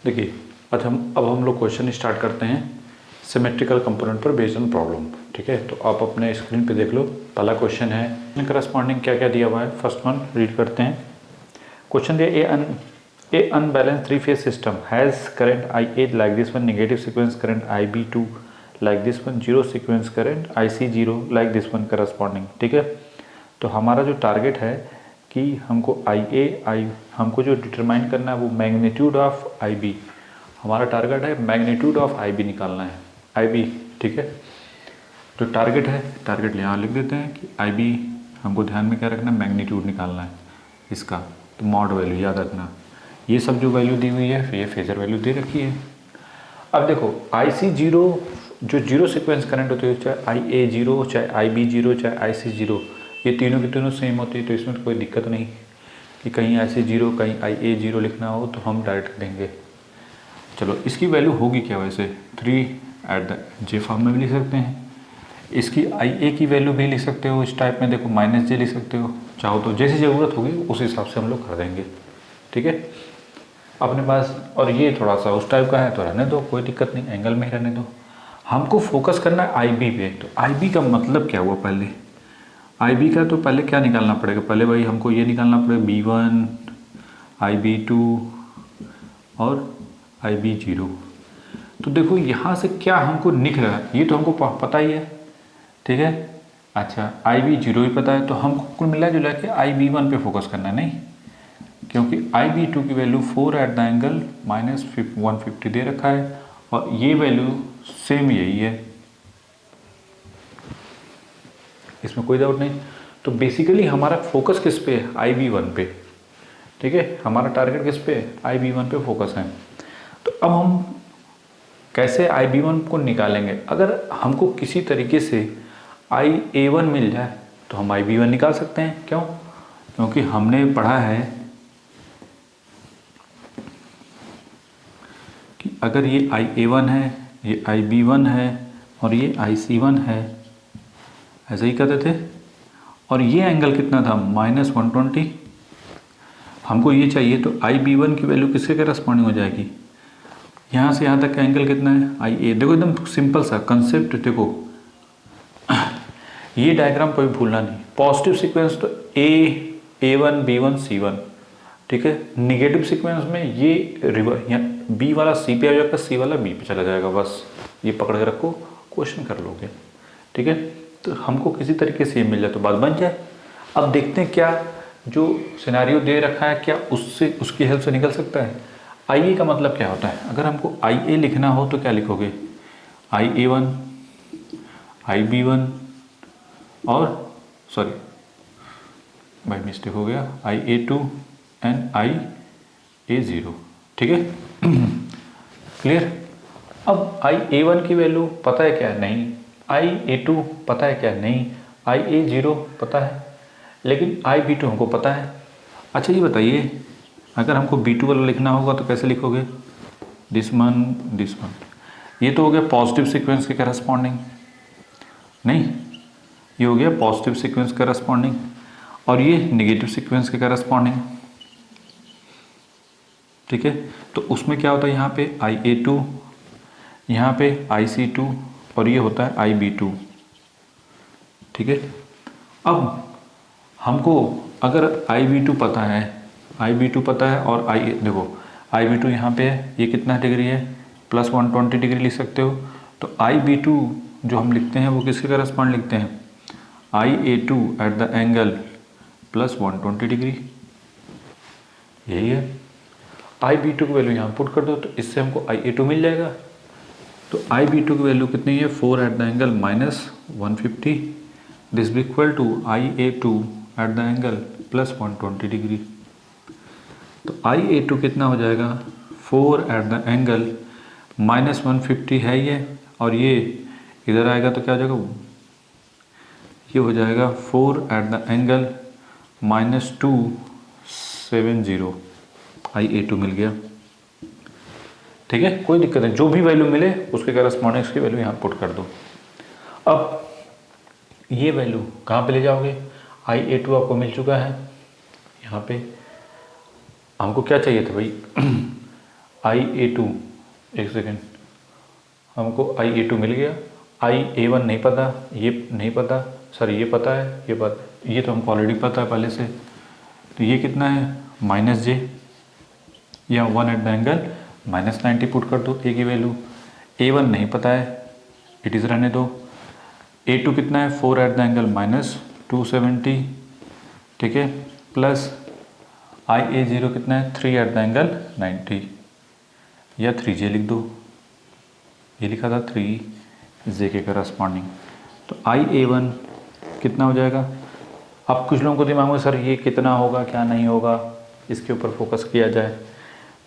देखिए अब हम लोग क्वेश्चन स्टार्ट करते हैं सिमेट्रिकल कंपोनेंट पर बेस्ड ऑन प्रॉब्लम। ठीक है, तो आप अपने स्क्रीन पे देख लो। पहला क्वेश्चन है करस्पॉन्डिंग क्या क्या दिया हुआ है। फर्स्ट वन रीड करते हैं। क्वेश्चन दिया a unbalance three phase system has current IA like this one, negative sequence current IB2 like this one, zero sequence current IC0 like this one corresponding. ठीक है, तो हमारा जो टारगेट है कि हमको जो डिटरमाइन करना है वो मैग्नीट्यूड ऑफ IB। हमारा टारगेट है मैग्नीट्यूड ऑफ IB निकालना है, IB। ठीक है, जो टारगेट है, टारगेट यहाँ लिख देते हैं कि IB हमको ध्यान में क्या रखना है, मैग्नीट्यूड निकालना है इसका। तो मॉड वैल्यू याद रखना। ये सब जो वैल्यू दी हुई है ये फेजर वैल्यू दे रखी है। अब देखो IC0 जो जीरो सीक्वेंस करंट होती है, चाहे IA0 चाहे IB0 चाहे IC0, ये तीनों की तीनों सेम होती है, तो इसमें कोई दिक्कत नहीं कि कहीं IC0 कहीं IA0 लिखना हो तो हम डायरेक्ट देंगे। चलो इसकी वैल्यू होगी क्या, वैसे 3 एट द J फॉर्म में भी लिख सकते हैं। इसकी IA की वैल्यू भी लिख सकते हो इस टाइप में, देखो -J लिख सकते हो, चाहो तो जैसी ज़रूरत होगी उस हिसाब से हम लोग कर देंगे। ठीक है, अपने पास। और ये थोड़ा सा उस टाइप का है तो रहने दो, कोई दिक्कत नहीं, एंगल में ही रहने दो। हमको फोकस करना है IB पे। तो IB का मतलब क्या हुआ, पहले IB का तो पहले क्या निकालना पड़ेगा, पहले भाई हमको ये निकालना पड़ेगा B1 IB2 और IB0। तो देखो यहाँ से क्या हमको निक रहा है, ये तो हमको पता ही है। ठीक है, अच्छा IB0 भी पता है, तो हमको कुल मिला जुला के IB1 पे फोकस करना है, नहीं, क्योंकि IB2 की वैल्यू 4 एट द एंगल -150 दे रखा है और ये वैल्यू सेम यही है, इसमें कोई डाउट नहीं। तो बेसिकली हमारा फोकस किस पे है, IB1 पे। ठीक है, हमारा टारगेट किस पे है, IB1 पे फोकस है। तो अब हम कैसे IB1 को निकालेंगे। अगर हमको किसी तरीके से IA1 मिल जाए तो हम IB1 निकाल सकते हैं। क्यों, क्योंकि हमने पढ़ा है कि अगर ये IA1 है, ये IB1 है और ये IC1 है, ऐसे ही कहते थे, और ये एंगल कितना था, -120। हमको ये चाहिए, तो IB1 की वैल्यू किसके करस्पॉन्डिंग हो जाएगी, यहाँ से यहाँ तक का एंगल कितना है, IA। देखो एकदम सिंपल सा कंसेप्ट। देखो ये डायग्राम कोई भूलना नहीं। पॉजिटिव सीक्वेंस तो A1 B1 C1। ठीक है, निगेटिव सीक्वेंस में ये रिवर यहाँ B वाला C पे आ जाएगा, C वाला B पे चला जाएगा, बस ये पकड़ के रखो, क्वेश्चन कर लोगे। ठीक है, तो हमको किसी तरीके से ये मिल जाए तो बात बन जाए। अब देखते हैं क्या जो सिनेरियो दे रखा है क्या उससे उसकी हेल्प से निकल सकता है। IA का मतलब क्या होता है, अगर हमको IA लिखना हो तो क्या लिखोगे, IA1 IB1 और सॉरी बाई मिस्टेक हो गया IA2 एंड IA0। ठीक है, क्लियर। अब IA1 की वैल्यू पता है क्या, नहीं। IA2 पता है क्या, नहीं। IA0 पता है, लेकिन IB2 हमको पता है। अच्छा ये बताइए, अगर हमको B2 वाला लिखना होगा तो कैसे लिखोगे, दिस वन। ये तो हो गया पॉजिटिव सीक्वेंस के करस्पॉन्डिंग, नहीं, ये हो गया पॉजिटिव सीक्वेंस करस्पॉन्डिंग, और ये नेगेटिव सीक्वेंस के करस्पॉन्डिंग। ठीक है, तो उसमें क्या होता है, यहाँ पे IA2, यहाँ पे IC2 और ये होता है IB2। ठीक है, अब हमको अगर IB2 पता है और देखो IB2 यहाँ पे है, ये कितना डिग्री है, +120 डिग्री लिख सकते हो। तो IB2 जो हम लिखते हैं वो किसके करस्पॉन्ड लिखते हैं, IA2 at the angle +120 degree, यही है। IB2 की वैल्यू यहाँ पुट कर दो तो इससे हमको IA2 मिल जाएगा। तो IB2 की वैल्यू कितनी है, 4 at the angle -150, this is equal to IA2 at the angle +120 degree. तो IA2 कितना हो जाएगा, 4 एट द एंगल -150 है ये, और ये इधर आएगा तो क्या हो जाएगा, ये हो जाएगा 4 एट द एंगल -270। IA2 मिल गया। ठीक है, कोई दिक्कत नहीं, जो भी वैल्यू मिले उसके करस्पॉन्डिंग की वैल्यू यहाँ पुट कर दो। अब ये वैल्यू कहाँ पे ले जाओगे, IA2 आपको मिल चुका है, यहाँ पे हमको क्या चाहिए था भाई IA2, एक सेकेंड, हमको IA2 मिल गया, IA1 नहीं पता, ये नहीं पता, सर ये पता है, ये तो हमको ऑलरेडी पता है पहले से। तो ये कितना है -j, या 1 एट द एंगल -90 पुट कर दो ए की वैल्यू। A1 नहीं पता है, इट इज़ रहने दो। A2 कितना है 4 एट द एंगल -270, ठीक है, प्लस IA0 कितना है 3 एट द एंगल 90, या 3j लिख दो, ये लिखा था 3j के करस्पॉन्डिंग। तो IA1 कितना हो जाएगा। अब कुछ लोगों को दिमाग में सर ये कितना होगा क्या नहीं होगा, इसके ऊपर फोकस किया जाए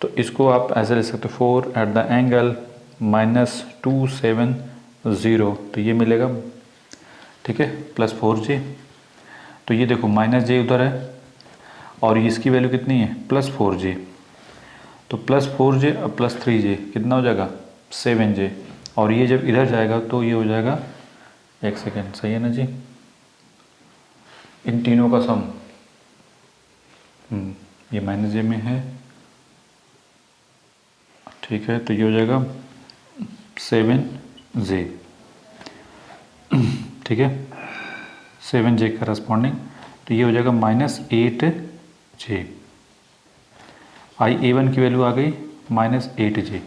तो इसको आप ऐसे ले सकते हो 4 एट द एंगल -270, तो ये मिलेगा, ठीक है, प्लस 4j। तो ये देखो -j उधर है और इसकी वैल्यू कितनी है +4j, तो +4j और +3j कितना हो जाएगा 7j, और ये जब इधर जाएगा तो ये हो जाएगा, एक सेकेंड, सही है ना जी, इन तीनों का सम, ये -j में है, ठीक है, तो ये हो जाएगा 7j, ठीक है, 7j करस्पॉन्डिंग, तो ये हो जाएगा -8j। IA1 की वैल्यू आ गई -8j।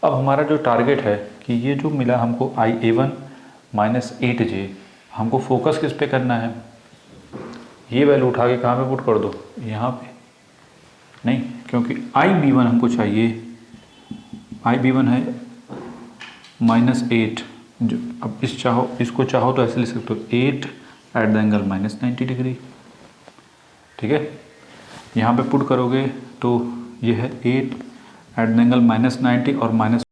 अब हमारा जो टारगेट है कि ये जो मिला हमको IA1 -8j, हमको फोकस किस पे करना है, ये वैल्यू उठा के कहाँ पे पुट कर दो, यहाँ पे नहीं, क्योंकि IB1 हमको चाहिए, IB1 है -8, जो अब इसको चाहो तो ऐसे लिख सकते हो 8 एट द एंगल -90 डिग्री, ठीक है, यहाँ पे पुट करोगे तो ये है 8 एट द एंगल -90 और माइनस,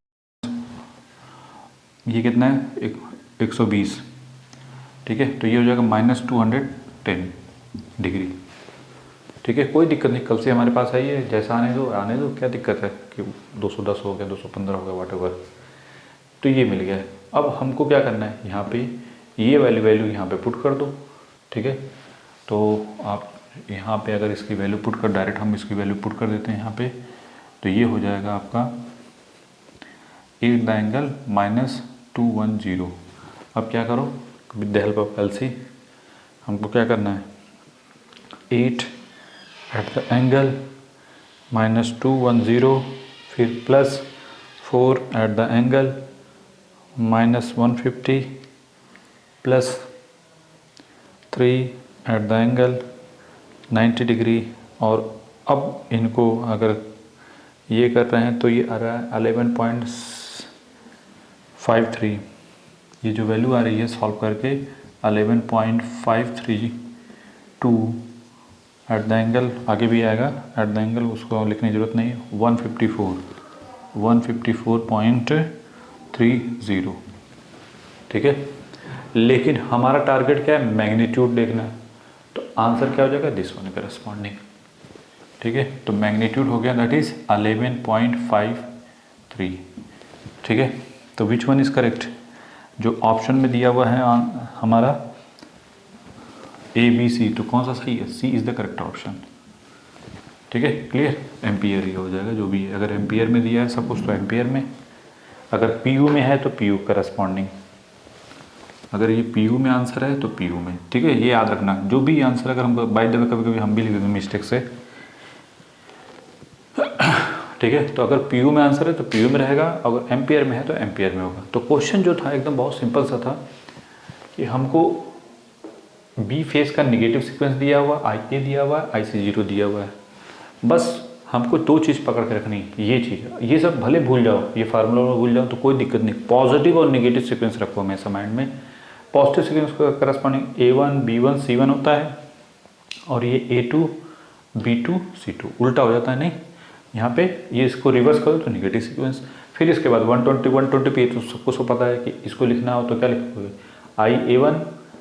ये कितना है 120, ठीक है, तो ये हो जाएगा -210 डिग्री, ठीक है, कोई दिक्कत नहीं, कल से हमारे पास है ये, जैसा आने दो, क्या दिक्कत है कि 210 हो गया 215 हो गया व्हाटएवर, तो ये मिल गया है। अब हमको क्या करना है, यहाँ पे ये वैल्यू यहाँ पे पुट कर दो, ठीक है, तो आप यहाँ पे अगर इसकी वैल्यू पुट कर, डायरेक्ट हम इसकी वैल्यू पुट कर देते हैं यहाँ पे, तो ये हो जाएगा आपका 8 द एंगल -210। अब क्या करो, with the help of LC हमको क्या करना है, 8 एट द एंगल -210, फिर plus 4 at the angle -150, plus 3 at the angle 90 degree, और अब इनको अगर ये कर रहे हैं तो ये आ रहा है 11.53, ये जो वैल्यू आ रही है सॉल्व करके 11.532 एट द एंगल, आगे भी आएगा एट द एंगल, उसको लिखने की ज़रूरत नहीं है, 154.30, ठीक है। लेकिन हमारा टारगेट क्या है, मैग्नीट्यूड देखना, तो आंसर क्या हो जाएगा, दिस वन करस्पॉन्डिंग, ठीक है, तो मैग्नीट्यूड हो गया दैट इज 11.53, ठीक है। तो विच वन इज करेक्ट, जो ऑप्शन में दिया हुआ है हमारा ABC, तो कौन सा सही है, C is the correct option, ठीक है, क्लियर, एम्पियर ही हो जाएगा जो भी है, अगर एम्पियर में दिया है सब कुछ तो एम्पियर में, अगर PU में है तो PU करस्पॉन्डिंग, अगर ये PU में आंसर है तो PU में, ठीक है, ये याद रखना, जो भी आंसर अगर हम बाय द वे कभी कभी हम भी लिख देते हैं मिस्टेक से, ठीक है, तो अगर PU में आंसर है तो PU में रहेगा, अगर एम्पियर में है तो एम्पियर में होगा। तो क्वेश्चन जो था एकदम बहुत सिंपल सा था कि हमको B फेज का निगेटिव सीक्वेंस दिया हुआ, IA दिया हुआ है, IC0 दिया हुआ है, बस हमको दो चीज़ पकड़ के रखनी, ये चीज़, ये सब भले भूल जाओ, ये फार्मूला भूल जाओ तो कोई दिक्कत नहीं, पॉजिटिव और निगेटिव सीक्वेंस रखो हमेशा माइंड में। पॉजिटिव सीक्वेंस का करस्पॉन्डिंग A1 B1 C1 होता है, और ये A2 B2 C2 उल्टा हो जाता है, नहीं, यहाँ पे ये इसको रिवर्स करो तो निगेटिव सीक्वेंस, फिर इसके बाद 120 पे तो सबको सब पता है कि इसको लिखना हो तो क्या लिखोगे, IA1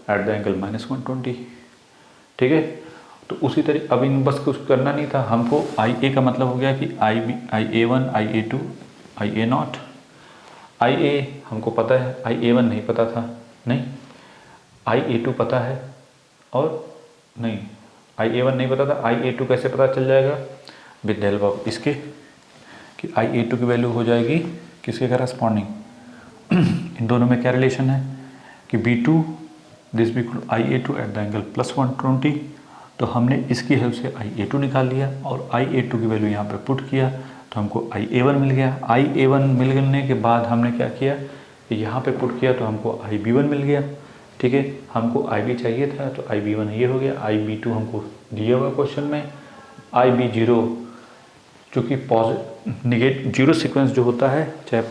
एट द एंगल -120, ठीक है। तो उसी तरीके अब इन बस कुछ करना नहीं था हमको, IA का मतलब हो गया कि IA1 IA2 IA0, IA हमको पता है, IA1 नहीं पता था, नहीं, IA2 पता है, और नहीं, IA1 नहीं पता था, IA2 कैसे पता चल जाएगा, विद द हेल्प ऑफ इसके, कि कि IA2 की वैल्यू हो जाएगी किसके करस्पॉन्डिंग, इन दोनों में क्या रिलेशन है कि B2 दिस भी IA2 एट द एंगल +120। तो हमने इसकी हेल्प से IA2 निकाल लिया और IA2 की वैल्यू यहाँ पे पुट किया तो हमको IA1 मिल गया। IA1 मिलने के बाद हमने क्या किया कि यहाँ पे पुट किया तो हमको IB1 मिल गया। ठीक है, हमको IB चाहिए था तो IB1 ये हो गया। IB2 हमको दिया हुआ क्वेश्चन में। IB0 चूँकि नेगेटिव जीरो सीक्वेंस जो होता है, चाहे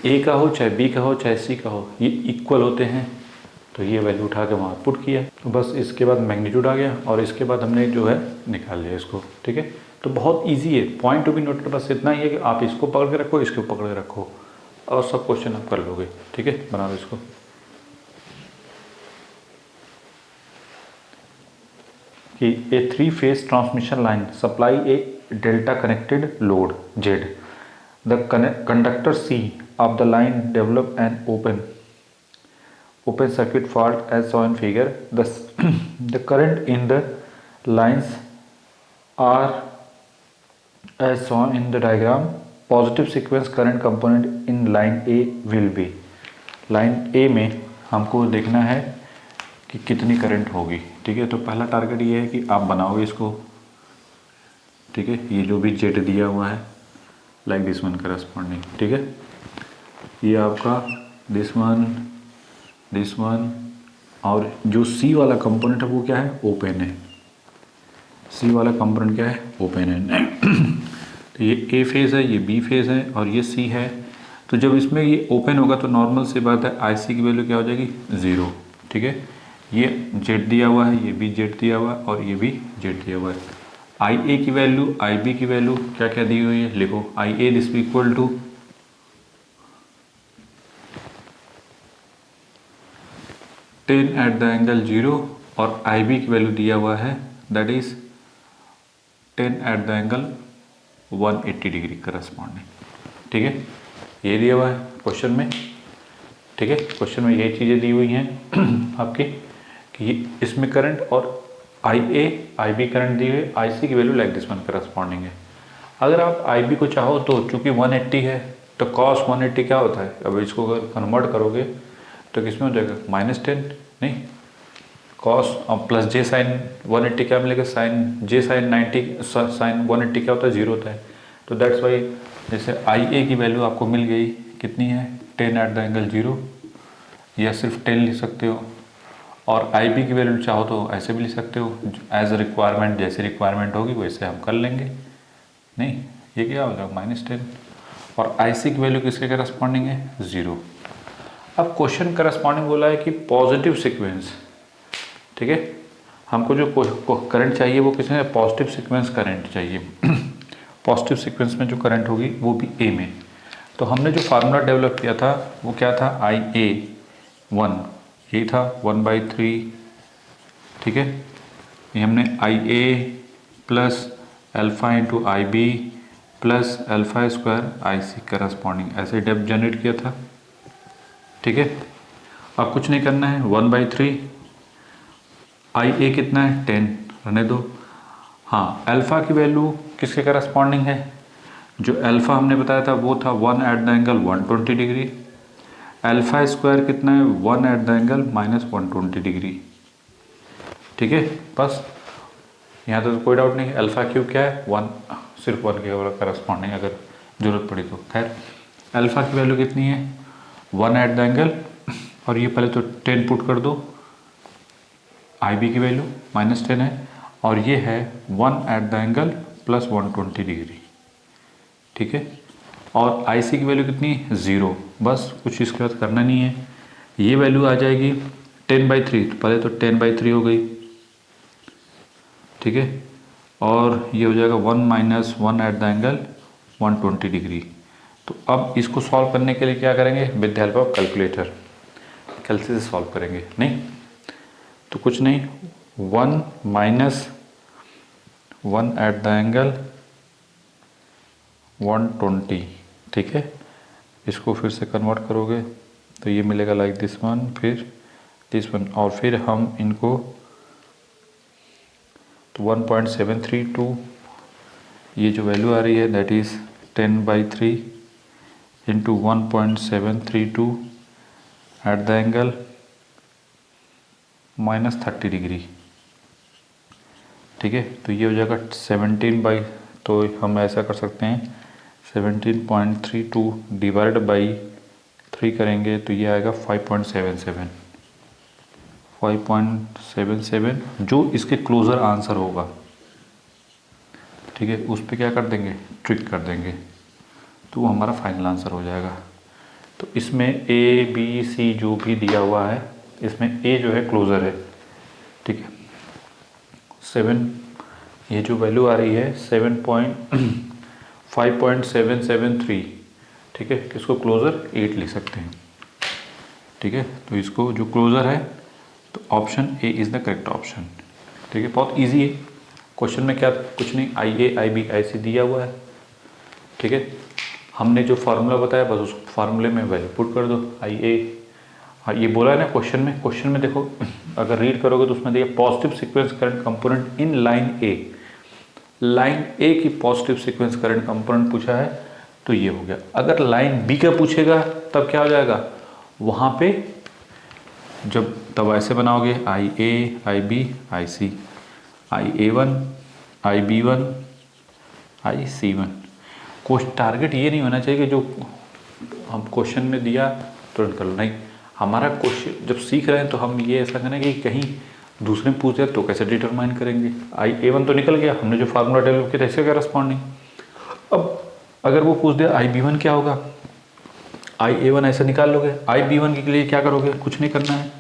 A का हो, चाहे B का हो, चाहे C का हो, ये इक्वल होते हैं। तो ये वैल्यू उठा के वहाँ पुट किया तो बस इसके बाद मैग्नीट्यूड आ गया और इसके बाद हमने जो है निकाल लिया इसको। ठीक है, तो बहुत इजी है। पॉइंट टू बी नोटेड बस इतना ही है कि आप इसको पकड़ के रखो, इसको पकड़ के रखो और सब क्वेश्चन आप कर लोगे। ठीक है, बना लो इसको। कि ए 3 phase transmission line supply A delta connected load Z, the conductor C of the line develop an open circuit fault as shown in figure. The current in the lines are as shown in the diagram. Positive sequence current component in line A will be, line A में हमको देखना है कि कितनी current होगी। ठीक है, तो पहला टारगेट ये है कि आप बनाओगे इसको। ठीक है, ये जो भी Z दिया हुआ है लाइक दिस वन करस्पॉन्डिंग। ठीक है, ये आपका दिस वन और जो C वाला कंपोनेंट है वो क्या है, ओपन है। C वाला कंपोनेंट क्या है, ओपन है। तो ये A फेज़ है, ये B फेज़ है और ये C है। तो जब इसमें ये ओपन होगा तो नॉर्मल सी बात है IC की वैल्यू क्या हो जाएगी, 0। ठीक है, ये Z दिया हुआ है, ये भी Z दिया हुआ है और ये भी Z दिया हुआ है। IA की वैल्यू, IB की वैल्यू क्या क्या दी हुई है, लिखो। IA this equal to 10 at the angle 0 और IB की वैल्यू दिया हुआ है that is 10 at the angle 180 degree corresponding. ठीक है, ये दिया हुआ है क्वेश्चन में। ठीक है, क्वेश्चन में यही चीज़ें दी हुई हैं आपकी कि इसमें करंट और IA IB करंट दी हुई है, IC की value like this one corresponding है। अगर आप IB को चाहो तो चूंकि 180 है तो cos 180 क्या होता है, अब इसको अगर कन्वर्ट करोगे तो किसमें हो जाएगा, -10 नहीं, cos प्लस J साइन 180 क्या मिलेगा, साइन J साइन 90 साइन 180 क्या होता है, 0 होता है। तो दैट्स वाई जैसे IA की वैल्यू आपको मिल गई कितनी है, 10 एट द एंगल 0 या सिर्फ 10 लिख सकते हो। और IB की वैल्यू चाहो तो ऐसे भी लिख सकते हो एज अ रिक्वायरमेंट, जैसे रिक्वायरमेंट होगी वैसे हम कर लेंगे। नहीं, ये क्या हो जाएगा -10 और IC की वैल्यू किसके करस्पॉन्डिंग है, 0। अब क्वेश्चन करस्पॉन्डिंग बोला है कि पॉजिटिव सीक्वेंस। ठीक है, हमको जो करंट चाहिए वो किसमें, पॉजिटिव सीक्वेंस करंट चाहिए। पॉजिटिव सीक्वेंस में जो करंट होगी वो भी A में। तो हमने जो फार्मूला डेवलप किया था वो क्या था, IA1 यही था 1/3। ठीक है, ये हमने IA plus alpha into IB plus alpha square IC corresponding ऐसे डेप्थ जनरेट किया था। ठीक है, अब कुछ नहीं करना है, 1/3 IA कितना है, 10 रहने दो। हाँ, अल्फ़ा की वैल्यू किसके करस्पॉन्डिंग है, जो अल्फ़ा हमने बताया था वो था 1 eight the angle 120 degree. Alpha square कितना है, 1 एट द एंगल -120 डिग्री। ठीक है, बस यहाँ तो कोई डाउट नहीं है। अल्फ़ा क्यूब क्या है, 1, सिर्फ 1 के करस्पॉन्डिंग अगर ज़रूरत पड़ी तो। खैर, अल्फ़ा की वैल्यू कितनी है, 1 एट द एंगल, और ये पहले तो 10 पुट कर दो। IB की वैल्यू -10 है और ये है 1 एट द एंगल +120 डिग्री। ठीक है, और IC की वैल्यू कितनी है, 0। बस कुछ इसके बाद करना नहीं है। ये वैल्यू आ जाएगी 10/3, तो पहले तो 10/3 हो गई। ठीक है, और ये हो जाएगा 1 - 1 एट द एंगल 120 डिग्री। तो अब इसको सॉल्व करने के लिए क्या करेंगे, with the help of calculator कैलसी से सॉल्व करेंगे। नहीं तो कुछ नहीं, 1 - 1 एट द एंगल 120। ठीक है, इसको फिर से कन्वर्ट करोगे तो ये मिलेगा लाइक दिस वन, फिर दिस वन, और फिर हम इनको तो 1.732 ये जो वैल्यू आ रही है that is 10/3 into 1.732 eight the angle -30 degree. ठीक है, तो ये हो जाएगा 17 तो हम ऐसा कर सकते हैं 17.32 डिवाइड बाई 3 करेंगे तो ये आएगा 5.77 जो इसके क्लोज़र आंसर होगा। ठीक है, उस पर क्या कर देंगे, ट्रिक कर देंगे, तो वो हमारा फाइनल आंसर हो जाएगा। तो इसमें ए बी सी जो भी दिया हुआ है, इसमें ए जो है क्लोज़र है। ठीक है, 7 ये जो वैल्यू आ रही है 5.773। ठीक है, इसको क्लोज़र 8 लिख सकते हैं। ठीक है, तो इसको जो क्लोज़र है तो option A is the correct option. ठीक है, बहुत इजी है। क्वेश्चन में क्या कुछ नहीं, आई ए आई बी आई सी दिया हुआ है। ठीक है, हमने जो फार्मूला बताया बस उस फार्मूले में वैल्यू पुट कर दो। आई ए, हाँ ये बोला है ना क्वेश्चन में देखो अगर रीड करोगे तो उसमें देखिए positive sequence current component in line A की पॉजिटिव सीक्वेंस करंट कंपोनेंट पूछा है तो ये हो गया। अगर लाइन बी का पूछेगा तब क्या हो जाएगा, वहाँ पे तब ऐसे बनाओगे I A I B I C, I A one I B one I C one. Target ये नहीं होना चाहिए कि जो हम क्वेश्चन में दिया तुरंत कर लो, नहीं। हमारा क्वेश्चन जब सीख रहे हैं तो हम ये ऐसा करें कि कहीं दूसरे में पूछ दिया तो कैसे डिटरमाइन करेंगे। आई ए वन तो निकल गया, हमने जो फार्मूला डेवलप किया था इसका क्या रिस्पॉन्डिंग। अब अगर वो पूछ दिया आई बी वन क्या होगा, आई ए वन ऐसे निकाल लोगे। आई बी वन के लिए क्या करोगे, कुछ नहीं करना है,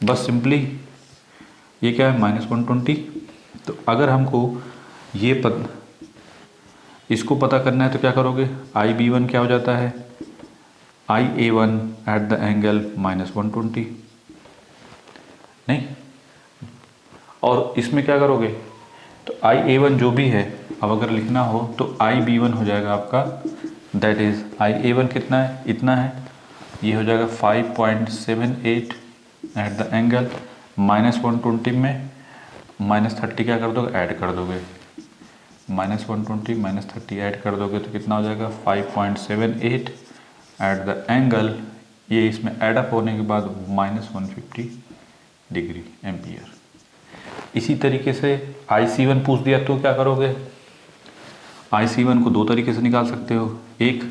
बस सिंपली ये क्या है -120। तो अगर हमको ये इसको पता करना है तो क्या करोगे, आई बी वन क्या हो जाता है, आई A one eight the angle -120, नहीं। और इसमें क्या करोगे, तो आई ए वन जो भी है, अब अगर लिखना हो तो आई बी वन हो जाएगा आपका, that is I A one कितना है, इतना है, ये हो जाएगा 5.78 एट द एंगल -120 में -30 क्या कर दोगे, ऐड कर दोगे, -120 -30 ऐड कर दोगे तो कितना हो जाएगा 5.78 एट द एंगल, ये इसमें ऐड अप होने के बाद -150 डिग्री एम्पियर। इसी तरीके से आई सी वन पूछ दिया तो क्या करोगे, आई सी वन को दो तरीके से निकाल सकते हो, एक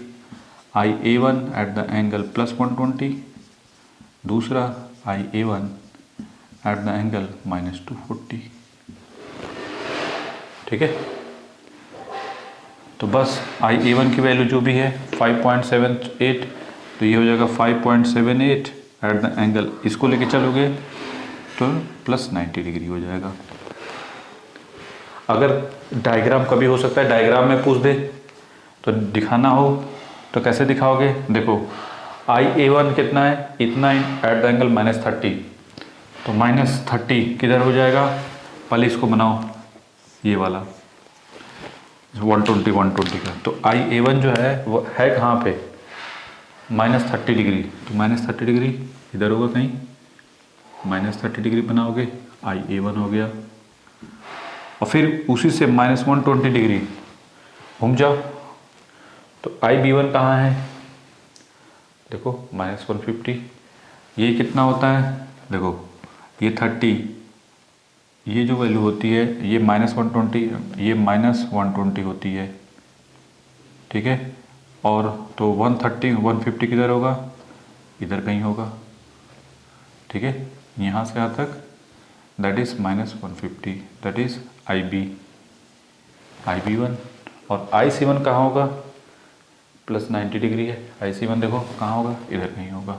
आई A one eight the angle +120, दूसरा आई A one eight the angle -240। ठीक है, तो बस आई ए वन की वैल्यू जो भी है 5.78, तो ये हो जाएगा 5.78 एट द एंगल, इसको लेके चलोगे तो +90 डिग्री हो जाएगा। अगर डायग्राम कभी हो सकता है डायग्राम में पूछ दे तो दिखाना हो तो कैसे दिखाओगे, देखो आई ए वन कितना है, इतना एट द एंगल -30, तो -30 किधर हो जाएगा, पहले इसको बनाओ ये वाला 120 का, तो आई ए वन जो है वो है कहाँ पे, -30 डिग्री, तो -30 डिग्री इधर होगा कहीं, -30 डिग्री बनाओगे, आई ए वन हो गया, और फिर उसी से -120 डिग्री घूम जाओ, तो आई बी वन कहाँ है, देखो -150, ये कितना होता है, देखो ये 30, ये जो वैल्यू होती है ये -120, ये -120 होती है। ठीक है, और तो 130 150 किधर होगा, इधर कहीं होगा। ठीक है, यहाँ से यहाँ तक that is -150, that is I B one, और आई सी वन कहाँ होगा, +90 डिग्री है, आई सी वन देखो कहाँ होगा, इधर कहीं होगा।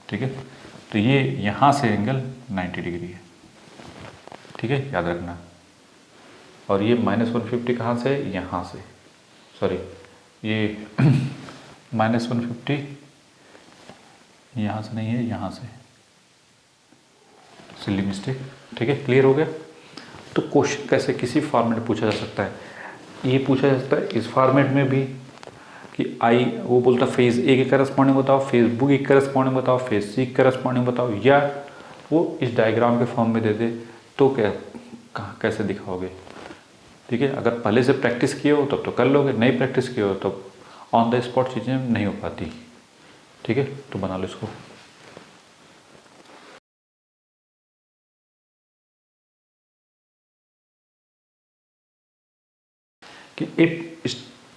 ठीक है, तो ये यहाँ से एंगल 90 डिग्री है। ठीक है, याद रखना। और ये -150 कहाँ से, यहाँ से, सॉरी ये -150 यहाँ से नहीं है, यहाँ से, सिली मिस्टेक। ठीक है, क्लियर हो गया। तो क्वेश्चन कैसे किसी फॉर्मेट में पूछा जा सकता है, ये पूछा जा सकता है इस फॉर्मेट में भी कि आई वो बोलता फेज़ ए के करस्पॉन्डिंग बताओ, फेज़ बी के करस्पॉन्डिंग बताओ, फेज़ सी के करस्पॉन्डिंग बताओ, या वो इस डायग्राम के फॉर्म में दे दे तो क्या कहाँ कैसे दिखाओगे। ठीक है, अगर पहले से प्रैक्टिस किए हो तब तो कर लोगे, नहीं प्रैक्टिस किए हो तब ऑन द स्पॉट चीज़ें नहीं हो पाती। ठीक है, तो बना लो इसको। कि if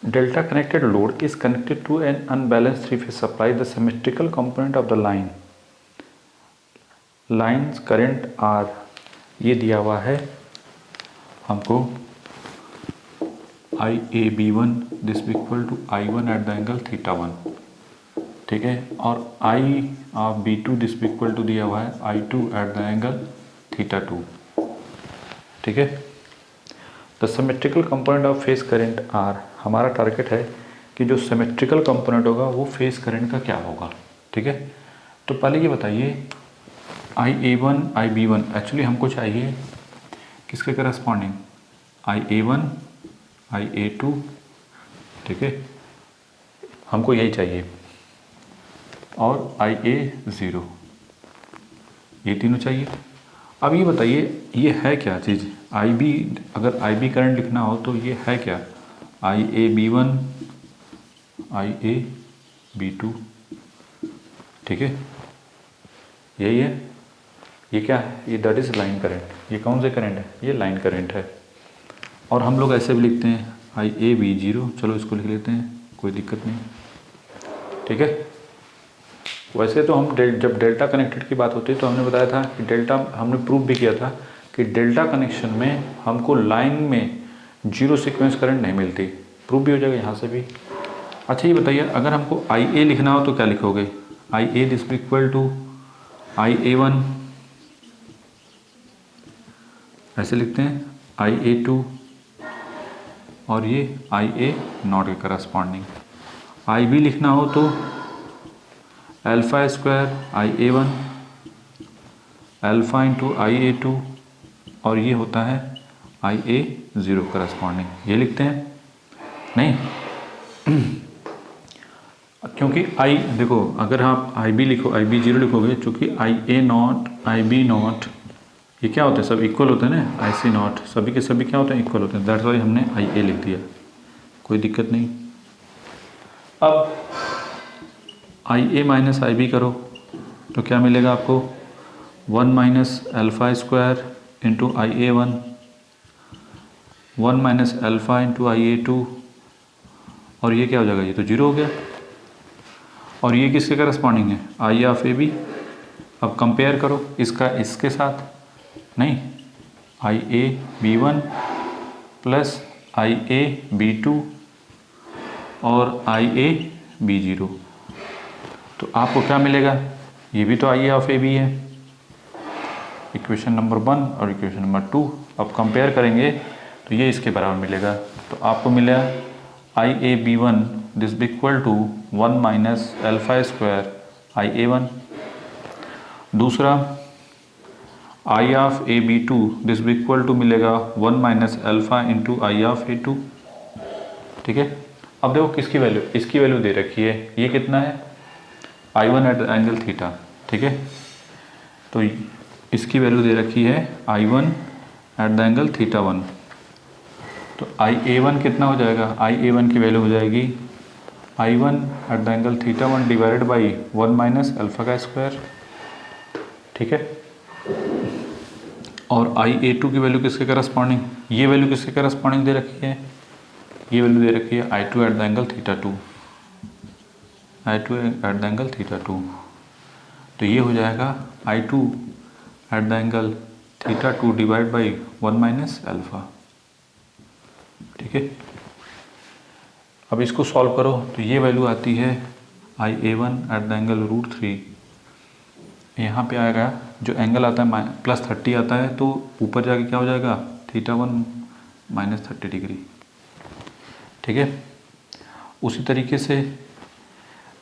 delta connected load is connected to an unbalanced three phase supply, the symmetrical component of the lines current are, ये दिया हुआ है हमको IAB1 this equal to I1 at the angle θ1, ठीक है, और IB2 दिस इक्वल टू दिया हुआ है I2 एट द एंगल θ2, ठीक है। The symmetrical component of phase current are, हमारा टारगेट है कि जो सिमेट्रिकल कंपोनेंट होगा वो फेस करंट का क्या होगा, ठीक है। तो पहले ये बताइए IA1 IB1 एक्चुअली हमको चाहिए किसके करस्पॉन्डिंग, IA1 IA2, ठीक है, हमको यही चाहिए, और IA0, ये तीनों चाहिए। अब ये बताइए ये है क्या चीज़, IB, अगर IB करंट लिखना हो तो ये है क्या, IAB1 IAB2, ठीक है, यही है। ये क्या है, ये दैट इज़ लाइन करंट। ये कौन से करंट है, ये लाइन करंट है। और हम लोग ऐसे भी लिखते हैं IAB0, चलो इसको लिख लेते हैं, कोई दिक्कत नहीं, ठीक है। वैसे तो हम जब डेल्टा कनेक्टेड की बात होती है तो हमने बताया था कि डेल्टा, हमने प्रूव भी किया था कि डेल्टा कनेक्शन में हमको लाइन में जीरो सीक्वेंस करंट नहीं मिलती, प्रूव भी हो जाएगा यहाँ से भी। अच्छा ये बताइए अगर हमको IA लिखना हो तो क्या लिखोगे, IA this equal to IA1, ऐसे लिखते हैं, IA2, और ये IA0 के करस्पॉन्डिंग। IB लिखना हो तो alpha square IA1 alpha into IA2, और ये होता है IA0 करस्पॉन्डिंग, ये लिखते हैं नहीं क्योंकि देखो अगर आप IB लिखो, IB0 लिखोगे, चूँकि IA0 IB0 ये क्या होते हैं, सब इक्वल होते हैं ना, IC0 सभी के सभी क्या होते हैं, इक्वल होते हैं, दैट्स वाई हमने IA लिख दिया, कोई दिक्कत नहीं। अब IA माइनस IB करो तो क्या मिलेगा आपको, 1 minus alpha square into IA1, 1 minus alpha into IA2, और ये क्या हो जाएगा, ये तो जीरो हो गया। और ये किसके करस्पॉन्डिंग है, I ऑफ AB। अब कंपेयर करो इसका इसके साथ, नहीं, IAB1 प्लस IAB2 और IAB0, तो आपको क्या मिलेगा, ये भी तो IA ऑफ AB है, इक्वेशन नंबर 1 और इक्वेशन नंबर 2। अब कंपेयर करेंगे तो ये इसके बराबर मिलेगा, तो आपको मिलेगा IAB1 this equal to 1 minus alpha square IA1। दूसरा I of AB2 this equal to मिलेगा 1 minus alpha into I of A2, ठीक है। अब देखो किसकी वैल्यू, इसकी वैल्यू दे रखी है, ये कितना है, I1 at the angle theta, ठीक है, तो इसकी वैल्यू दे रखी है I1 एट द एंगल θ1, तो IA1 कितना हो जाएगा, IA1 की वैल्यू हो जाएगी I1 at the angle θ1 divided by 1 minus alpha का स्क्वायर, ठीक है। और IA2 की वैल्यू किसके करस्पॉन्डिंग, ये वैल्यू किसके करस्पॉन्डिंग दे रखी है, ये वैल्यू दे रखी है I2 at the angle θ2, I2 at the angle θ2, तो ये हो जाएगा I2 at the angle θ2 divide by 1 minus alpha, ठीक है। अब इसको सॉल्व करो तो ये वैल्यू आती है IA1 एट द एंगल √3, यहाँ पे आएगा जो एंगल आता है +30 आता है, तो ऊपर जाके क्या हो जाएगा, θ1 माइनस 30 डिग्री, ठीक है। उसी तरीके से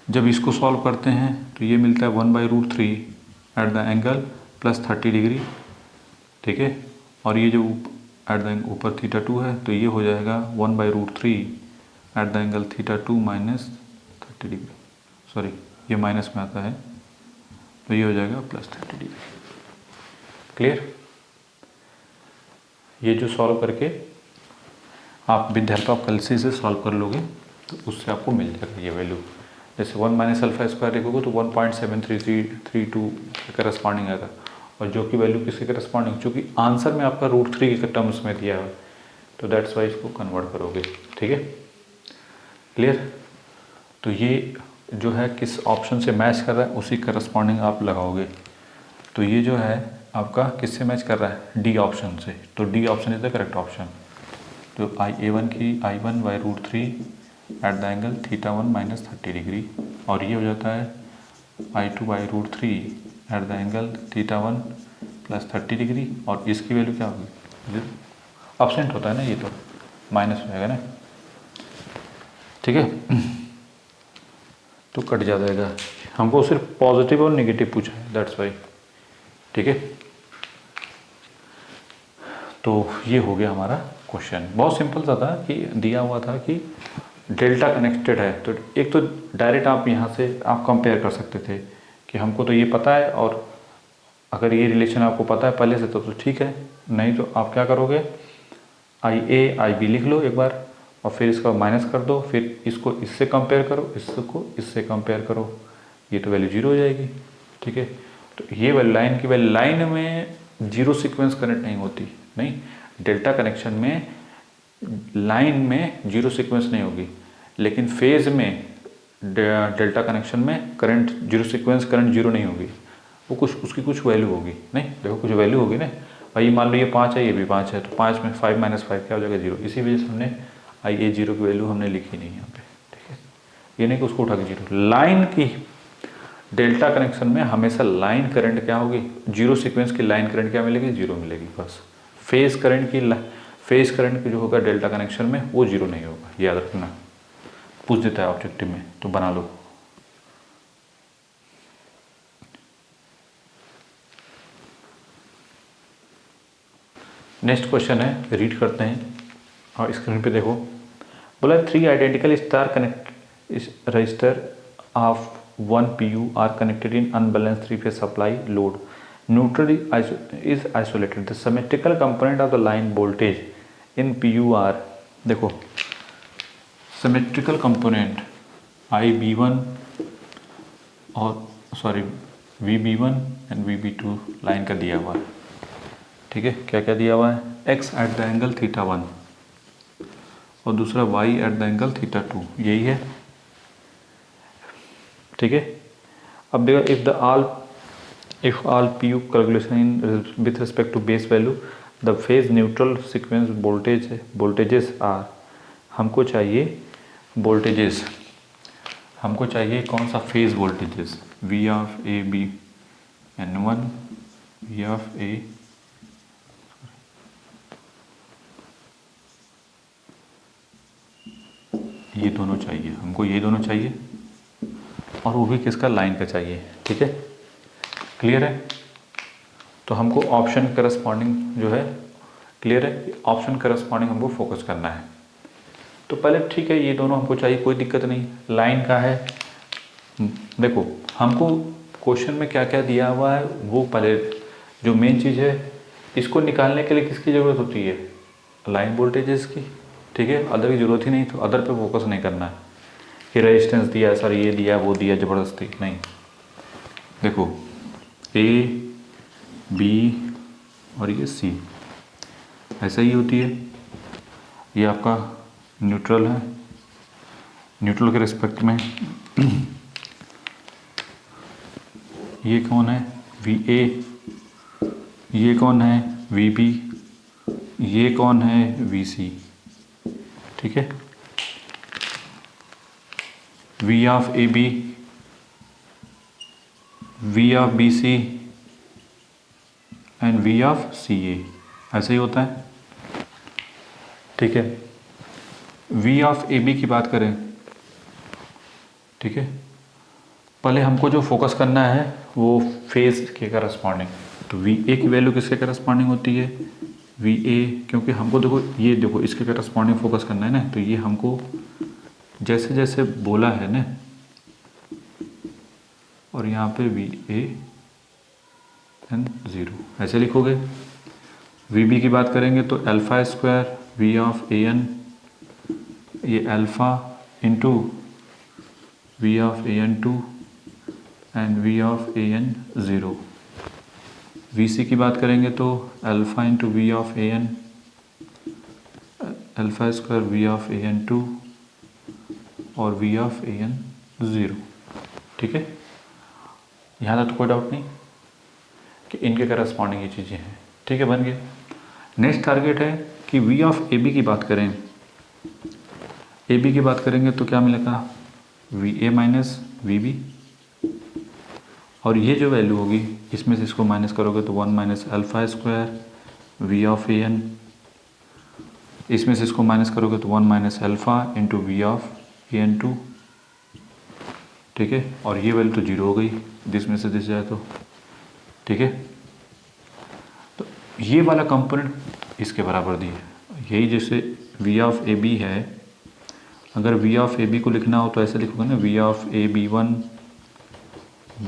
जब इसको सॉल्व करते हैं तो ये मिलता है 1/√3 एट द एंगल +30 डिग्री, ठीक है, और ये जो एट द ऊपर θ2 है तो ये हो जाएगा 1/√3 at the angle θ2 minus 30 degree, sorry ये माइनस में आता है, तो ये हो जाएगा +30 डिग्री। क्लियर, ये जो सॉल्व करके आप विद हेल्प ऑफ कैलसी से सॉल्व कर लोगे तो उससे आपको मिल जाएगा ये वैल्यू। जैसे 1 माइनस अल्फा स्क्वायर लिखोगे तो 1.7332 के करस्पॉन्डिंग आएगा, और जो कि वैल्यू किसके करस्पॉन्डिंग, चूँकि आंसर में आपका √3 के टर्म्स में दिया है तो दैट्स वाई इसको कन्वर्ट करोगे। ठीक है, क्लियर। तो ये जो है किस ऑप्शन से मैच कर रहा है उसी करस्पॉन्डिंग आप लगाओगे। तो ये जो है आपका किससे मैच कर रहा है, डी ऑप्शन से, तो D option is the correct option. तो A1 की I1 by √3 at the angle θ1 minus 30 degree, और ये हो जाता है I2 by √3 at the angle θ1 plus 30 degree, और इसकी वैल्यू क्या होगी, एब्सेंट होता है ना ये तो माइनस हो जाएगा ना। ठीक है, तो कट जाएगा, हमको सिर्फ पॉजिटिव और नेगेटिव पूछा है दैट्स वाई। ठीक है, तो ये हो गया हमारा क्वेश्चन, बहुत सिंपल सा था कि दिया हुआ था कि डेल्टा कनेक्टेड है, तो एक तो डायरेक्ट आप यहाँ से आप कंपेयर कर सकते थे कि हमको तो ये पता है, और अगर ये रिलेशन आपको पता है पहले से तो ठीक है, नहीं तो आप क्या करोगे, IA IB लिख लो एक बार और फिर इसका माइनस कर दो, फिर इसको इससे कंपेयर करो, इसको इससे कंपेयर करो, ये तो वैल्यू 0 हो जाएगी। ठीक है, तो ये वाली लाइन की वैल्यू, लाइन में जीरो सीक्वेंस कनेक्ट नहीं होती, नहीं, डेल्टा कनेक्शन में लाइन में जीरो सीक्वेंस नहीं होगी, लेकिन फेज में डेल्टा कनेक्शन में current zero sequence, current zero नहीं होगी, वो कुछ उसकी कुछ वैल्यू होगी। नहीं देखो कुछ वैल्यू होगी ना भाई, मान लो ये 5 है ये भी 5 है, तो 5 में 5 माइनस 5 क्या हो जाएगा 0, इसी वजह से हमने IA 0 की वैल्यू हमने लिखी नहीं यहाँ पे। ठीक है, ये नहीं कि उसको उठा के 0, लाइन की डेल्टा कनेक्शन में हमेशा लाइन करंट क्या होगी, जीरो सीक्वेंस की लाइन करंट क्या मिलेगी, 0 मिलेगी बस। फेज करंट की जो होगा डेल्टा कनेक्शन में वो 0 नहीं होगा, याद रखना, पूछ देता है ऑब्जेक्टिव में, तो बना लो। नेक्स्ट क्वेश्चन है, रीड करते हैं और स्क्रीन पे देखो, बोला 3 identical star connect register of 1 PU are connected in unbalance 3 phase supply load, neutral is isolated, the symmetrical component of the line voltage in PU are, देखो सिमेट्रिकल कंपोनेंट IB1 और sorry VB1 and VB2 line का दिया हुआ है। ठीक है, क्या क्या दिया हुआ है, X एट द एंगल θ1 और दूसरा Y एट द एंगल θ2, यही है। ठीक है, अब देखो, if all PU calculation in with respect to base value the phase neutral sequence voltages are, हमको चाहिए कौन सा phase voltages, V of AB N1, V of A ये दोनों चाहिए हमको, ये दोनों चाहिए, और वो भी किसका, लाइन का चाहिए। ठीक है, क्लियर है, तो हमको ऑप्शन करस्पॉन्डिंग जो है, क्लियर है, ऑप्शन करस्पॉन्डिंग हमको फोकस करना है। तो पहले ठीक है, ये दोनों हमको चाहिए, कोई दिक्कत नहीं, लाइन का है। देखो हमको क्वेश्चन में क्या क्या दिया हुआ है वो पहले, जो मेन चीज़ है इसको निकालने के लिए किसकी ज़रूरत होती है, लाइन वोल्टेजेस की। ठीक है, अदर की ज़रूरत ही नहीं, तो अदर पे फोकस नहीं करना है कि रेजिस्टेंस दिया सर, ये दिया वो दिया ज़बरदस्ती नहीं। देखो A B और ये C ऐसा ही होती है, ये आपका न्यूट्रल है, न्यूट्रल के रिस्पेक्ट में ये कौन है VA, ये कौन है VB, ये कौन है VC। ठीक है, V of AB, V of BC and V of CA, ऐसे ही होता है। ठीक है, V ऑफ AB की बात करें, ठीक है, पहले हमको जो फोकस करना है वो फेज के करस्पॉन्डिंग, तो VA की वैल्यू किसके करस्पॉन्डिंग होती है, VA, क्योंकि हमको देखो ये देखो इसके करस्पॉन्डिंग फोकस करना है ना, तो ये हमको जैसे जैसे बोला है ना, और यहाँ पे VA एंड 0 ऐसे लिखोगे। VB की बात करेंगे तो alpha square V of AN ये alpha into V of A N two and V of A N zero. V C की बात करेंगे तो alpha into V of A N, alpha square V of A N two और V of A N zero. ठीक है, यहाँ तक तो कोई डाउट नहीं कि इनके करस्पॉन्डिंग ये चीज़ें हैं। ठीक है, बन गया। नेक्स्ट टारगेट है कि वी ऑफ ए बी की बात करें, ए बी की बात करेंगे तो क्या मिलेगा, V A minus V B, और ये जो वैल्यू होगी इसमें से इसको माइनस करोगे तो 1 minus alpha square V of A N, इसमें से इसको माइनस करोगे तो 1 minus alpha into V of A N two. ठीक है, और ये वैल्यू तो जीरो हो गई जिसमें से दिस जाए तो। ठीक है, तो ये वाला कंपोनेंट इसके बराबर दी है। यही जैसे वी ऑफ ए बी है, अगर वी ऑफ ए बी को लिखना हो तो ऐसे लिखोगे ना, V of A B one,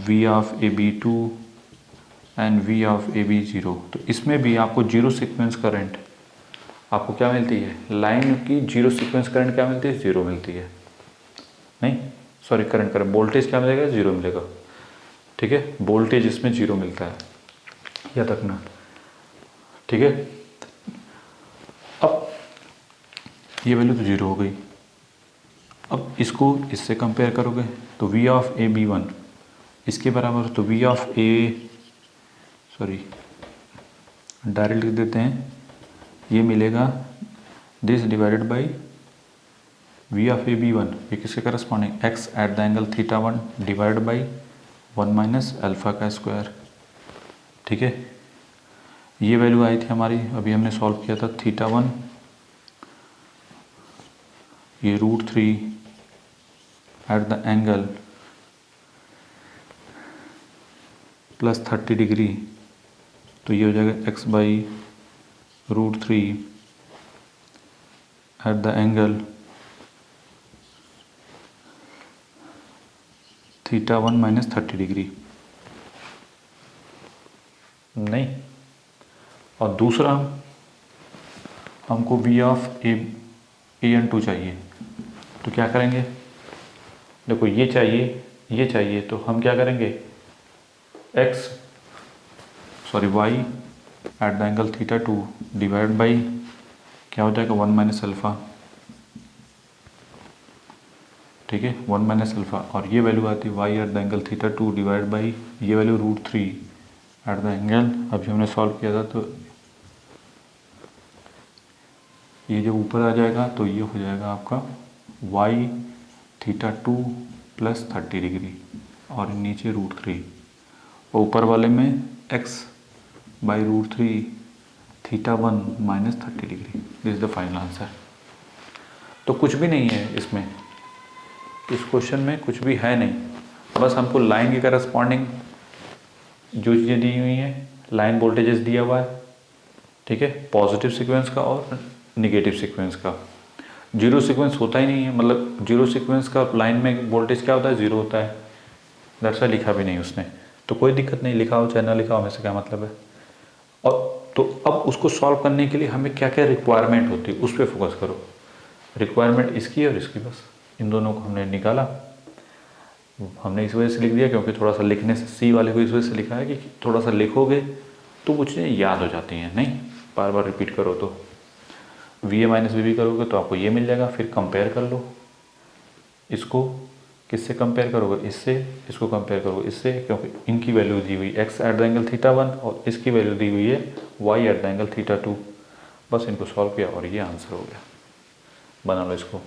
V of A B two and V of A B zero. तो इसमें भी आपको जीरो सीक्वेंस करंट आपको क्या मिलती है, लाइन की जीरो सीक्वेंस करंट क्या मिलती है, ज़ीरो मिलती है। नहीं सॉरी, करंट वोल्टेज क्या मिलेगा, ज़ीरो मिलेगा। ठीक है, वोल्टेज इसमें ज़ीरो मिलता है, याद रखना। ठीक है, अब ये वैल्यू तो ज़ीरो हो गई। अब इसको इससे कंपेयर करोगे तो V of A B one इसके बराबर, तो V of A, sorry direct लिख देते हैं, ये मिलेगा this divided by V of A B one, ये किसके corresponding, X at the angle theta one divide by 1 minus alpha का स्क्वायर। ठीक है, ये वैल्यू आई थी हमारी, अभी हमने सॉल्व किया था, थीटा वन ये √3 at the angle plus 30 degree, तो ये हो जाएगा x by √3 at the angle theta one minus 30 degree. नहीं, और दूसरा हमको V of A N two चाहिए, तो क्या करेंगे, देखो ये चाहिए तो हम क्या करेंगे, y eight the angle theta to divide by क्या हो जाएगा 1 माइनस अल्फ़ा। ठीक है, 1 माइनस अल्फ़ा, और ये वैल्यू आती है y eight the angle theta to divide by ये वैल्यू √3 एट द एंगल, अभी हमने सॉल्व किया था तो ये जब ऊपर आ जाएगा तो ये हो जाएगा आपका y theta two plus 30 degree और नीचे √3, और ऊपर वाले में x by √3 theta one minus 30 degree. This is the final answer. तो कुछ भी नहीं है इसमें, इस क्वेश्चन में कुछ भी है नहीं, बस हमको लाइन के करस्पॉन्डिंग जो चीज़ें दी हुई हैं, लाइन वोल्टेजेस दिया हुआ है। ठीक है, पॉजिटिव सीक्वेंस का और निगेटिव सीक्वेंस का। जीरो सीक्वेंस होता ही नहीं है, मतलब जीरो सीक्वेंस का लाइन में वोल्टेज क्या होता है, ज़ीरो होता है। दैट्स वाई लिखा भी नहीं उसने, तो कोई दिक्कत नहीं, लिखा हो चाहे ना लिखा हो, हमें से क्या मतलब है। और तो अब उसको सॉल्व करने के लिए हमें क्या क्या रिक्वायरमेंट होती है उस पर फोकस करो। रिक्वायरमेंट इसकी और इसकी, बस इन दोनों को हमने निकाला। हमने इस वजह से लिख दिया क्योंकि थोड़ा सा लिखने से, सी वाले को इस वजह से लिखा है कि थोड़ा सा लिखोगे तो वो चीज़ें याद हो जाती हैं, नहीं बार बार रिपीट करो तो। V A minus V B करोगे तो आपको ये मिल जाएगा, फिर कंपेयर कर लो, इसको किससे कंपेयर करोगे, इससे, इसको कंपेयर करोगे इससे, क्योंकि इनकी वैल्यू दी हुई X at the angle theta one और इसकी वैल्यू दी हुई है Y at the angle theta two. बस इनको सॉल्व किया और ये आंसर हो गया। बना लो इसको।